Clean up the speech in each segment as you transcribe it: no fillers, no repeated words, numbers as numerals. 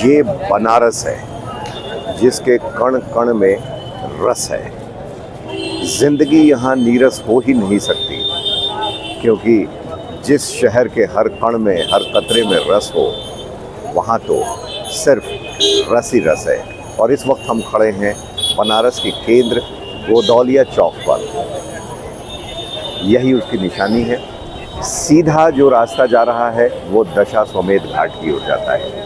ये बनारस है जिसके कण कण में रस है। जिंदगी यहाँ नीरस हो ही नहीं सकती, क्योंकि जिस शहर के हर कण में, हर कतरे में रस हो, वहाँ तो सिर्फ रस ही रस है। और इस वक्त हम खड़े हैं बनारस के केंद्र गोदौलिया चौक पर। यही उसकी निशानी है। सीधा जो रास्ता जा रहा है वो दशाश्वमेध घाट की ओर जाता है।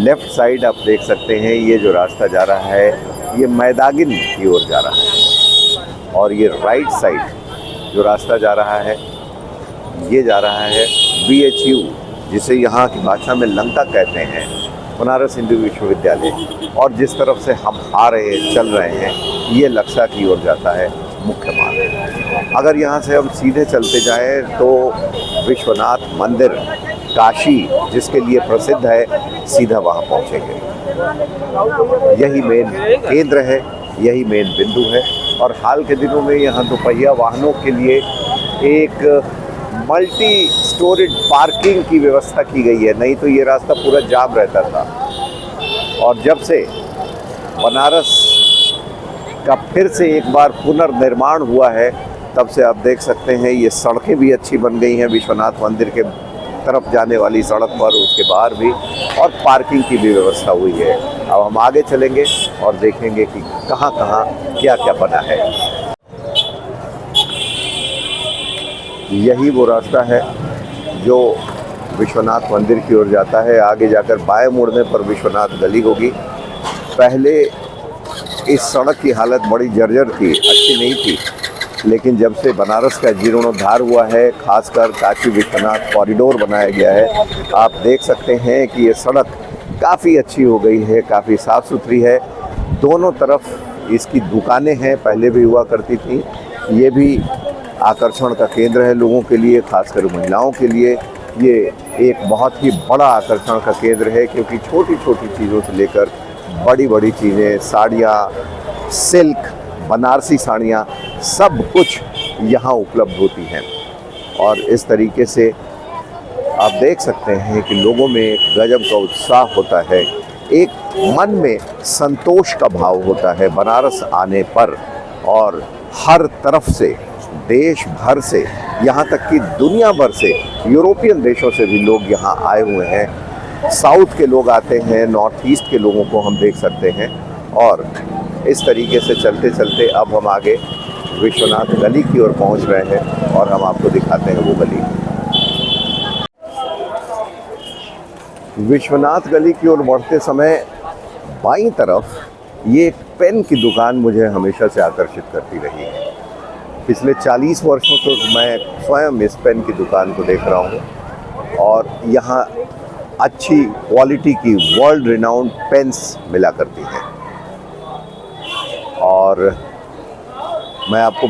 लेफ्ट साइड आप देख सकते हैं, ये जो रास्ता जा रहा है ये मैदागिन की ओर जा रहा है। और ये राइट साइड जो रास्ता जा रहा है ये जा रहा है BHU, जिसे यहाँ की भाषा में लंका कहते हैं, बनारस हिंदू विश्वविद्यालय। और जिस तरफ से हम चल रहे हैं ये लक्सा की ओर जाता है मुख्य मार्ग। अगर यहाँ से हम सीधे चलते जाएं तो विश्वनाथ मंदिर, काशी जिसके लिए प्रसिद्ध है, सीधा वहाँ पहुँचेंगे। यही मेन केंद्र है, यही मेन बिंदु है। और हाल के दिनों में यहाँ दोपहिया वाहनों के लिए एक मल्टी स्टोरेज पार्किंग की व्यवस्था की गई है, नहीं तो ये रास्ता पूरा जाम रहता था। और जब से बनारस का फिर से एक बार पुनर्निर्माण हुआ है, तब से आप देख सकते हैं ये सड़कें भी अच्छी बन गई हैं, विश्वनाथ मंदिर के तरफ जाने वाली सड़क पर, उसके बाहर भी, और पार्किंग की भी व्यवस्था हुई है। अब हम आगे चलेंगे और देखेंगे कि कहाँ कहाँ क्या क्या बना है। यही वो रास्ता है जो विश्वनाथ मंदिर की ओर जाता है। आगे जाकर बाएं मुड़ने पर विश्वनाथ गली होगी। पहले इस सड़क की हालत बड़ी जर्जर थी, अच्छी नहीं थी, लेकिन जब से बनारस का जीर्णोद्धार हुआ है, खासकर काशी विश्वनाथ कॉरिडोर बनाया गया है, आप देख सकते हैं कि ये सड़क काफ़ी अच्छी हो गई है, काफ़ी साफ़ सुथरी है। दोनों तरफ इसकी दुकानें हैं, पहले भी हुआ करती थी। ये भी आकर्षण का केंद्र है लोगों के लिए, खासकर महिलाओं के लिए। ये एक बहुत ही बड़ा आकर्षण का केंद्र है, क्योंकि छोटी छोटी चीज़ों से लेकर बड़ी बड़ी चीज़ें, साड़ियाँ, सिल्क, बनारसी साड़ियाँ, सब कुछ यहाँ उपलब्ध होती हैं। और इस तरीके से आप देख सकते हैं कि लोगों में एक गजब का उत्साह होता है, एक मन में संतोष का भाव होता है बनारस आने पर। और हर तरफ से, देश भर से, यहाँ तक कि दुनिया भर से, यूरोपियन देशों से भी लोग यहाँ आए हुए हैं। साउथ के लोग आते हैं, नॉर्थ ईस्ट के लोगों को हम देख सकते हैं। और इस तरीके से चलते चलते अब हम आगे विश्वनाथ गली की ओर पहुँच रहे हैं और हम आपको दिखाते हैं वो गली। विश्वनाथ गली की ओर बढ़ते समय बाईं तरफ ये एक पेन की दुकान मुझे हमेशा से आकर्षित करती रही है। पिछले 40 वर्षों से मैं स्वयं इस पेन की दुकान को देख रहा हूँ और यहाँ अच्छी क्वालिटी की वर्ल्ड रिनाउंड पेन्स मिला करती हैं। और मैं आपको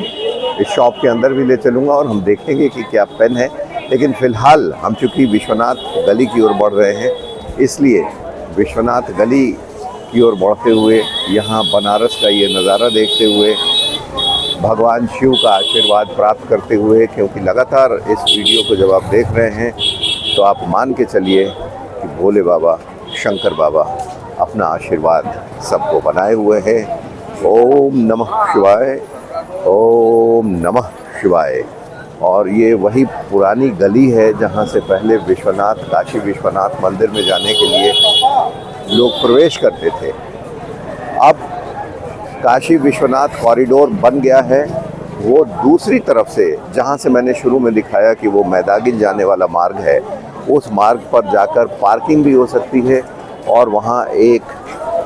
इस शॉप के अंदर भी ले चलूँगा और हम देखेंगे कि क्या पेन है। लेकिन फ़िलहाल हम चूँकि विश्वनाथ गली की ओर बढ़ रहे हैं, इसलिए विश्वनाथ गली की ओर बढ़ते हुए यहाँ बनारस का ये नज़ारा देखते हुए, भगवान शिव का आशीर्वाद प्राप्त करते हुए, क्योंकि लगातार इस वीडियो को जब आप देख रहे हैं तो आप मान के चलिए कि भोले बाबा, शंकर बाबा अपना आशीर्वाद सबको बनाए हुए हैं। ओम नमः शिवाय, ओम नमः शिवाय। और ये वही पुरानी गली है जहाँ से पहले विश्वनाथ, काशी विश्वनाथ मंदिर में जाने के लिए लोग प्रवेश करते थे। अब काशी विश्वनाथ कॉरिडोर बन गया है। वो दूसरी तरफ से, जहाँ से मैंने शुरू में दिखाया कि वो मैदागिन जाने वाला मार्ग है, उस मार्ग पर जाकर पार्किंग भी हो सकती है और वहाँ एक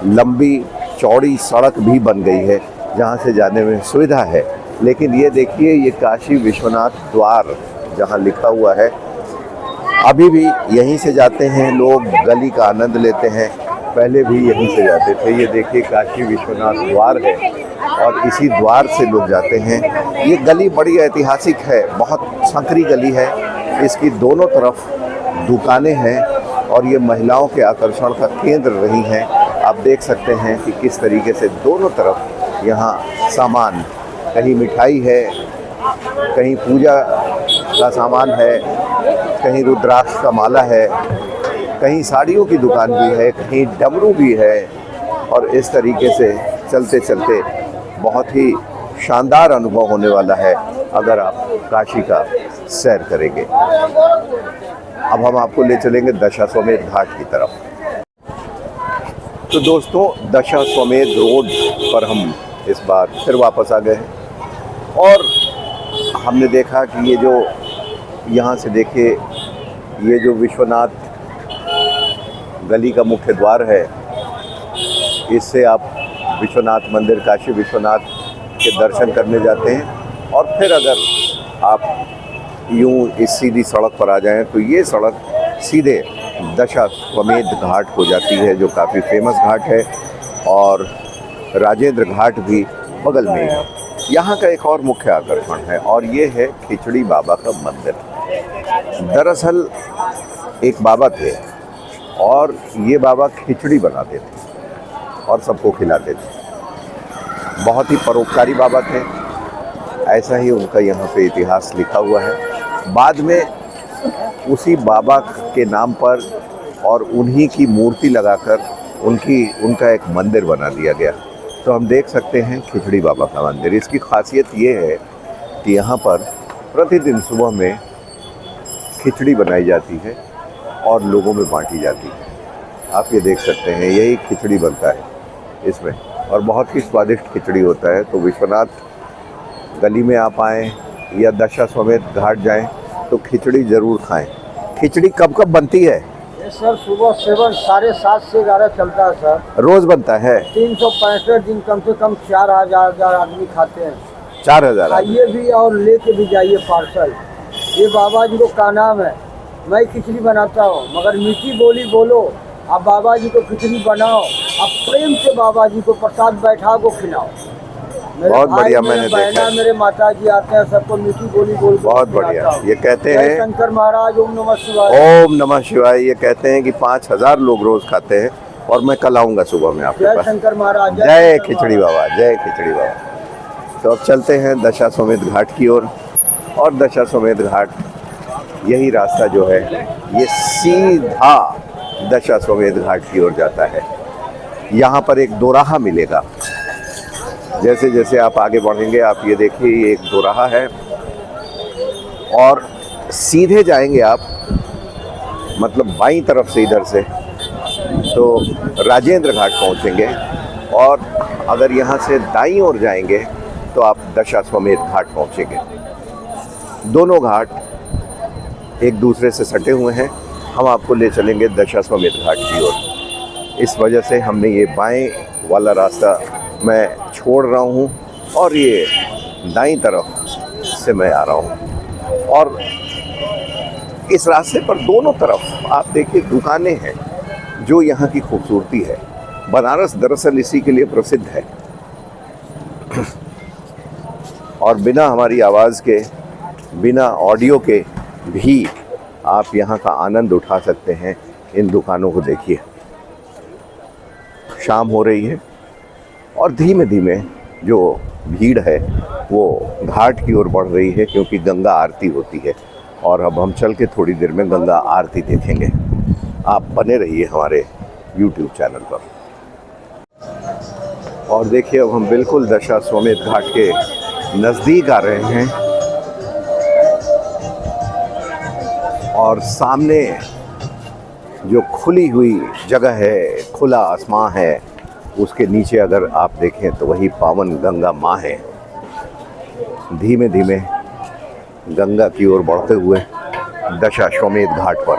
लंबी चौड़ी सड़क भी बन गई है जहाँ से जाने में सुविधा है। लेकिन ये देखिए, ये काशी विश्वनाथ द्वार जहाँ लिखा हुआ है, अभी भी यहीं से जाते हैं लोग, गली का आनंद लेते हैं। पहले भी यहीं से जाते थे। ये देखिए काशी विश्वनाथ द्वार है और इसी द्वार से लोग जाते हैं। ये गली बड़ी ऐतिहासिक है, बहुत संकरी गली है। इसकी दोनों तरफ दुकानें हैं और ये महिलाओं के आकर्षण का केंद्र रही हैं। आप देख सकते हैं कि किस तरीके से दोनों तरफ यहाँ सामान, कहीं मिठाई है, कहीं पूजा का सामान है, कहीं रुद्राक्ष का माला है, कहीं साड़ियों की दुकान भी है, कहीं डमरू भी है, और इस तरीके से चलते चलते बहुत ही शानदार अनुभव होने वाला है अगर आप काशी का सैर करेंगे। अब हम आपको ले चलेंगे दशाश्वमेध घाट की तरफ। तो दोस्तों, दशाश्वमेध रोड पर हम इस बार फिर वापस आ गए हैं और हमने देखा कि ये जो यहाँ से देखिए, ये जो विश्वनाथ गली का मुख्य द्वार है, इससे आप विश्वनाथ मंदिर, काशी विश्वनाथ के दर्शन करने जाते हैं। और फिर अगर आप यूं इस सीधी सड़क पर आ जाएं तो ये सड़क सीधे दशाश्वमेध घाट को जाती है, जो काफ़ी फेमस घाट है, और राजेंद्र घाट भी बगल में ही है। यहाँ का एक और मुख्य आकर्षण है और ये है खिचड़ी बाबा का मंदिर। दरअसल एक बाबा थे और ये बाबा खिचड़ी बनाते थे और सबको खिलाते थे। बहुत ही परोपकारी बाबा थे, ऐसा ही उनका यहाँ पे इतिहास लिखा हुआ है। बाद में उसी बाबा के नाम पर और उन्हीं की मूर्ति लगाकर उनका एक मंदिर बना दिया गया। तो हम देख सकते हैं खिचड़ी बाबा का मंदिर। इसकी खासियत ये है कि यहाँ पर प्रतिदिन सुबह में खिचड़ी बनाई जाती है और लोगों में बांटी जाती है। आप ये देख सकते हैं, यही खिचड़ी बनता है इसमें, और बहुत ही स्वादिष्ट खिचड़ी होता है। तो विश्वनाथ गली में आप आएँ या दशाश्वमेध घाट जाएं तो खिचड़ी ज़रूर खाएं। खिचड़ी कब कब बनती है? सर सुबह 7:30 से 11 चलता है सर। रोज़ बनता है? 365 दिन कम से कम 4,000 आदमी खाते हैं। 4,000 आइए भी और लेके भी जाइए पार्सल। ये बाबा जी को का नाम है। मैं खिचड़ी बनाता हूँ, मगर मीठी बोली बोलो। आप बाबा जी को खिचड़ी बनाओ, आप प्रेम से बाबा जी को प्रसाद बैठा को खिलाओ। बहुत बढ़िया, मैंने देखा। मेरे माता जी आते हैं, सबको मीठी बोली बोल। बहुत बढ़िया। ये कहते हैं शंकर महाराज ओम नमः शिवाय। ओम नमः शिवाय। ये कहते हैं कि 5,000 लोग रोज खाते हैं, और मैं कल आऊँगा सुबह में आपके पास। जय शंकर महाराज, जय खिचड़ी बाबा, जय खिचड़ी बाबा। तो अब चलते हैं दशाश्वमेध घाट की ओर, और दशाश्वमेध घाट, यही रास्ता जो है ये सीधा दशाश्वमेध घाट की ओर जाता है। यहाँ पर एक दोराहा मिलेगा। जैसे जैसे आप आगे बढ़ेंगे, आप ये देखिए, ये एक दोराहा है, और सीधे जाएंगे आप, मतलब बाईं तरफ से इधर से, तो राजेंद्र घाट पहुँचेंगे। और अगर यहाँ से दाईं ओर जाएंगे तो आप दशाश्वमेध घाट पहुँचेंगे। दोनों घाट एक दूसरे से सटे हुए हैं। हम आपको ले चलेंगे दशाश्वमेध घाट की ओर। इस वजह से हमने ये बाएं वाला रास्ता मैं छोड़ रहा हूँ और ये दाईं तरफ से मैं आ रहा हूँ। और इस रास्ते पर दोनों तरफ आप देखिए दुकानें हैं, जो यहाँ की खूबसूरती है। बनारस दरअसल इसी के लिए प्रसिद्ध है। और बिना हमारी आवाज़ के, बिना ऑडियो के भी आप यहाँ का आनंद उठा सकते हैं। इन दुकानों को देखिए। शाम हो रही है और धीमे धीमे जो भीड़ है वो घाट की ओर बढ़ रही है, क्योंकि गंगा आरती होती है। और अब हम चल के थोड़ी देर में गंगा आरती देखेंगे। आप बने रहिए हमारे YouTube चैनल पर। और देखिए, अब हम बिल्कुल दशाश्वमेध घाट के नज़दीक आ रहे हैं, और सामने जो खुली हुई जगह है, खुला आसमां है, उसके नीचे अगर आप देखें तो वही पावन गंगा माँ है। धीमे धीमे गंगा की ओर बढ़ते हुए दशाश्वमेध घाट पर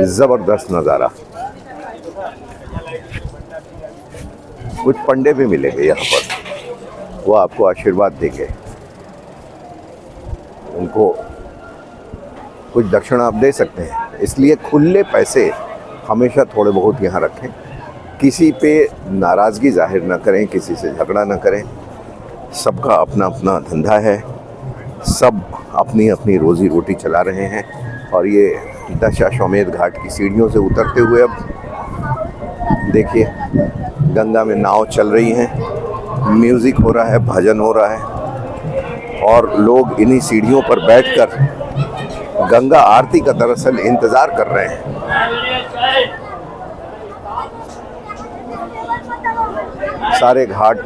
ज़बरदस्त नज़ारा। कुछ पंडे भी मिलेंगे यहाँ पर, वो आपको आशीर्वाद देंगे। उनको कुछ दक्षिणा आप दे सकते हैं, इसलिए खुले पैसे हमेशा थोड़े बहुत यहाँ रखें। किसी पे नाराज़गी जाहिर ना करें, किसी से झगड़ा ना करें। सबका अपना अपना धंधा है, सब अपनी अपनी रोज़ी रोटी चला रहे हैं। और ये दशाश्वमेध घाट की सीढ़ियों से उतरते हुए अब देखिए, गंगा में नाव चल रही हैं, म्यूज़िक हो रहा है, भजन हो रहा है, और लोग इन्हीं सीढ़ियों पर बैठकर गंगा आरती का दरअसल इंतजार कर रहे हैं। सारे घाट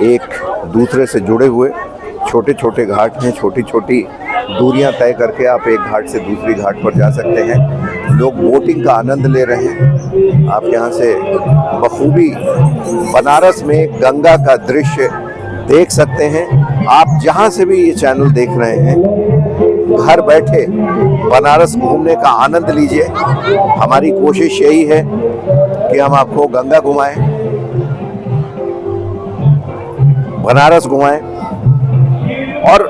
एक दूसरे से जुड़े हुए छोटे छोटे घाट हैं। छोटी छोटी दूरियां तय करके आप एक घाट से दूसरी घाट पर जा सकते हैं। लोग बोटिंग का आनंद ले रहे हैं। आप यहां से बखूबी बनारस में गंगा का दृश्य देख सकते हैं। आप जहां से भी ये चैनल देख रहे हैं, घर बैठे बनारस घूमने का आनंद लीजिए। हमारी कोशिश यही है कि हम आपको गंगा घुमाएं, बनारस घुमाएं। और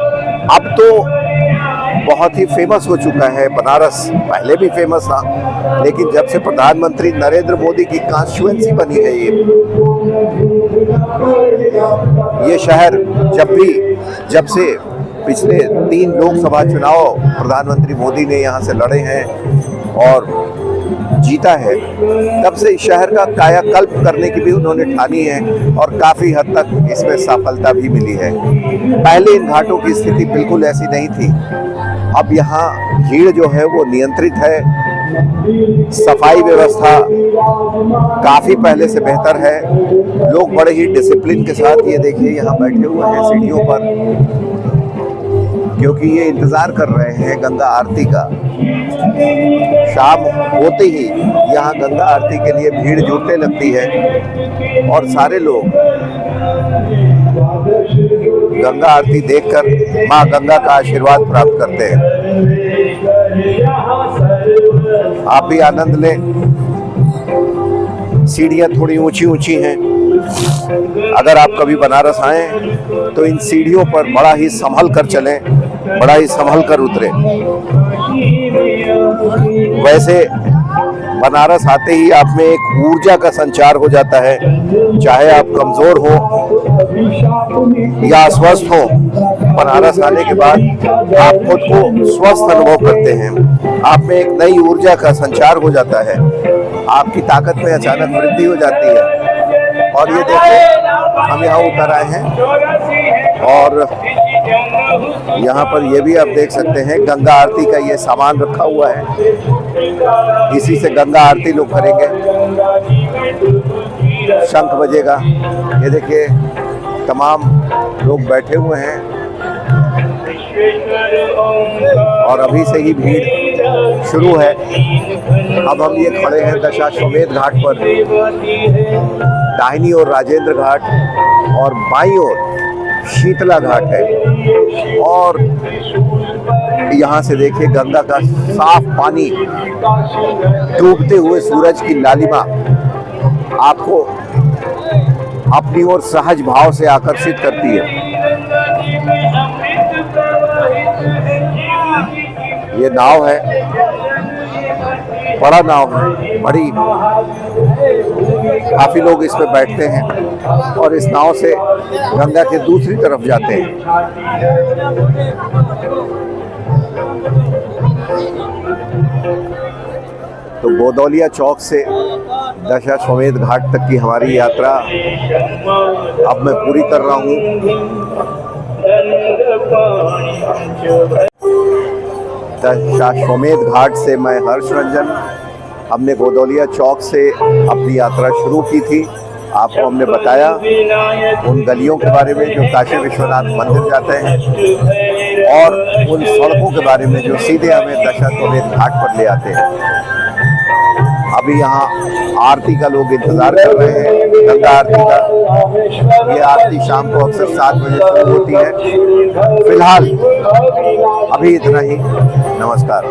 अब तो बहुत ही फेमस हो चुका है बनारस। पहले भी फेमस था, लेकिन जब से प्रधानमंत्री नरेंद्र मोदी की कॉन्स्टिट्यूएंसी बनी है ये शहर, जब से पिछले 3 लोकसभा चुनाव प्रधानमंत्री मोदी ने यहाँ से लड़े हैं और जीता है, तब से इस शहर का कायाकल्प करने की भी उन्होंने ठानी है और काफ़ी हद तक इसमें सफलता भी मिली है। पहले इन घाटों की स्थिति बिल्कुल ऐसी नहीं थी। अब यहाँ भीड़ जो है वो नियंत्रित है। सफाई व्यवस्था काफ़ी पहले से बेहतर है। लोग बड़े ही डिसिप्लिन के साथ, ये देखिए, यहाँ बैठे हुए हैं सीढ़ियों पर, क्योंकि ये इंतज़ार कर रहे हैं गंगा आरती का। शाम होते ही यहाँ गंगा आरती के लिए भीड़ जुटने लगती है और सारे लोग गंगा आरती देखकर माँ गंगा का आशीर्वाद प्राप्त करते हैं। आप भी आनंद लें। सीढ़ियाँ थोड़ी ऊंची ऊंची हैं। अगर आप कभी बनारस आएं तो इन सीढ़ियों पर बड़ा ही संभल कर चलें, बड़ा ही संभल कर उतरें। वैसे बनारस आते ही आप में एक ऊर्जा का संचार हो जाता है। चाहे आप कमजोर हो या अस्वस्थ हो, बनारस आने के बाद आप खुद को स्वस्थ अनुभव करते हैं। आप में एक नई ऊर्जा का संचार हो जाता है। आपकी ताकत में अचानक वृद्धि हो जाती है। और ये देखिए, हम यहाँ उतर आए हैं और यहाँ पर ये भी आप देख सकते हैं गंगा आरती का ये सामान रखा हुआ है। इसी से गंगा आरती लोग करेंगे। शंख बजेगा। ये देखिए, तमाम लोग बैठे हुए हैं और अभी से ही भीड़ शुरू है। अब हम ये खड़े हैं दशाश्वमेध घाट पर। दाहिनी ओर राजेंद्र घाट और बाईं ओर शीतला घाट है। और यहाँ से देखिए गंगा का साफ पानी, डूबते हुए सूरज की लालिमा आपको अपनी ओर सहज भाव से आकर्षित करती है। ये नाव है, बड़ा नाव है, बड़ी, काफी लोग इसमें बैठते हैं और इस नाव से गंगा के दूसरी तरफ जाते हैं। तो गोदौलिया चौक से दशाश्वमेध घाट तक की हमारी यात्रा अब मैं पूरी कर रहा हूँ। दशाश्वमेध घाट से मैं हर्ष रंजन। हमने गोदौलिया चौक से अपनी यात्रा शुरू की थी। आपको हमने बताया उन गलियों के बारे में जो काशी विश्वनाथ मंदिर जाते हैं और उन सड़कों के बारे में जो सीधे हमें दशाश्वमेध घाट पर ले आते हैं। अभी यहाँ आरती का लोग इंतजार कर रहे हैं, गंगा आरती का। ये आरती शाम को अक्सर 7 बजे शुरू होती है। फिलहाल अभी इतना ही। नमस्कार।